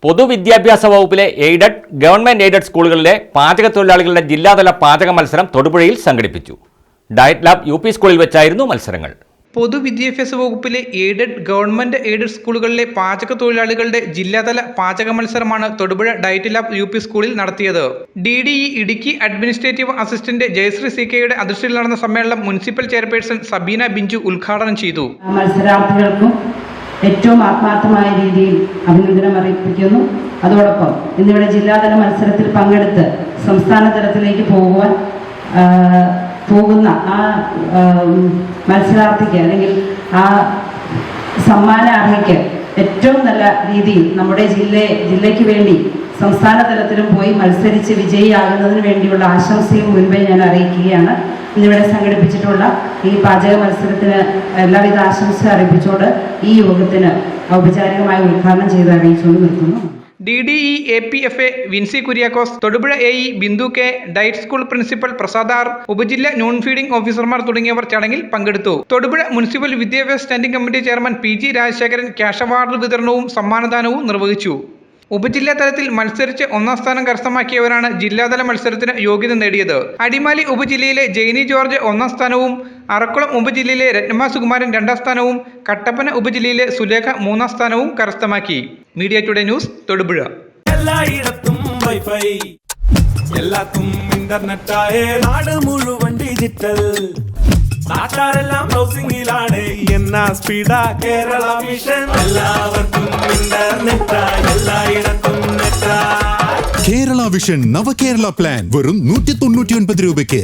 പൊതുവിദ്യാഭ്യാസ വകുപ്പിലെ aided, government aided സ്കൂളുകളിലെ പാചക തൊഴിലാളികളുടെ ജില്ലാതല പാചക മത്സരം തൊടുപുഴയിൽ സംഘടിപ്പിച്ചു. ഡയറ്റ് ലാബ് യു പി സ്കൂളിൽ വെച്ചായിരുന്നു മത്സരങ്ങൾ. പൊതുവിദ്യാഭ്യാസ വകുപ്പിലെ എയ്ഡഡ്, ഗവൺമെന്റ് എയ്ഡഡ് സ്കൂളുകളിലെ പാചക തൊഴിലാളികളുടെ ജില്ലാതല പാചക മത്സരമാണ് Thodupuzha DIET lab U P സ്കൂളിൽ നടത്തിയത്. DDE Idukki administrative assistant Jayasree CKയുടെ അധ്യക്ഷതയിൽ നടന്ന സമ്മേളനം മുനിസിപ്പൽ ചെയർപേഴ്സൺ സബീന ബിഞ്ചു ഉദ്ഘാടനം ചെയ്തു. മത്സരാർത്ഥികൾക്കും ഏറ്റവും ആത്മാർത്ഥമായ രീതിയിൽ അഭിനന്ദനം അറിയിക്കുന്നു. അതോടൊപ്പം ഇന്നിവിടെ ജില്ലാതല മത്സരത്തിൽ പങ്കെടുത്ത് സംസ്ഥാന തലത്തിലേക്ക് പോകുന്ന ആ മത്സരാർത്ഥിക്ക് അല്ലെങ്കിൽ ആ സമ്മാനാർഹയ്ക്ക് ഏറ്റവും നല്ല രീതിയിൽ നമ്മുടെ ജില്ലയ്ക്ക് വേണ്ടി സംസ്ഥാന തലത്തിലും പോയി മത്സരിച്ച് വിജയിയാകുന്നതിന് വേണ്ടിയുള്ള ആശംസയും മുൻപേ ഞാൻ അറിയിക്കുകയാണ്. ഇന്നിവിടെ സംഘടിപ്പിച്ചിട്ടുള്ള ഈ പാചക മത്സരത്തിന് എല്ലാവിധ ആശംസ അറിയിച്ചുകൊണ്ട് ഈ യോഗത്തിന് ഔപചാരികമായി ഉദ്ഘാടനം ചെയ്ത് അറിയിച്ചുകൊണ്ട് നിർത്തുന്നു. DDE APFA Vincy Kuriakose, Thodupuzha AE Bindu K, diet school principal Prasad R, ഉപജില്ല നോൺ ഫീഡിംഗ് ഓഫീസർമാർ തുടങ്ങിയവർ ചടങ്ങിൽ പങ്കെടുത്തു. തൊടുപുഴ മുനിസിപ്പൽ വിദ്യാഭ്യാസ standing committee chairman PG Rajasekharan cash award വിതരണവും സമ്മാനദാനവും നിർവഹിച്ചു. ഉപജില്ലാ തലത്തിൽ മത്സരിച്ച് ഒന്നാം സ്ഥാനം കരസ്ഥമാക്കിയവരാണ് ജില്ലാതല മത്സരത്തിന് യോഗ്യത നേടിയത്. അടിമാലി ഉപജില്ലയിലെ ജെയിനി ജോർജ് ഒന്നാം സ്ഥാനവും, അറക്കുളം ഉപജില്ലയിലെ രത്നമ്മ സുകുമാരൻ രണ്ടാം സ്ഥാനവും, കട്ടപ്പന ഉപജില്ലയിലെ സുലേഖ മൂന്നാം സ്ഥാനവും കരസ്ഥമാക്കി. Media today news, Thodupuzha. എല്ലായിടത്തും വൈഫൈ, എല്ലാത്തും ഇന്റർനെറ്റായേ, നാട് മുഴുവൻ ഡിജിറ്റൽ. നാട്ടാരെല്ലാം ബ്രൗസിംഗിലാണ്, എന്നാ സ്പീഡാ കേരള മിഷൻ. എല്ലാവർക്കും ഇന്റർനെറ്റാ, എല്ലായിടത്തും നെറ്റാ. കേരള വിഷൻ നവകേരള പ്ലാൻ വെറും 199 രൂപയ്ക്ക്.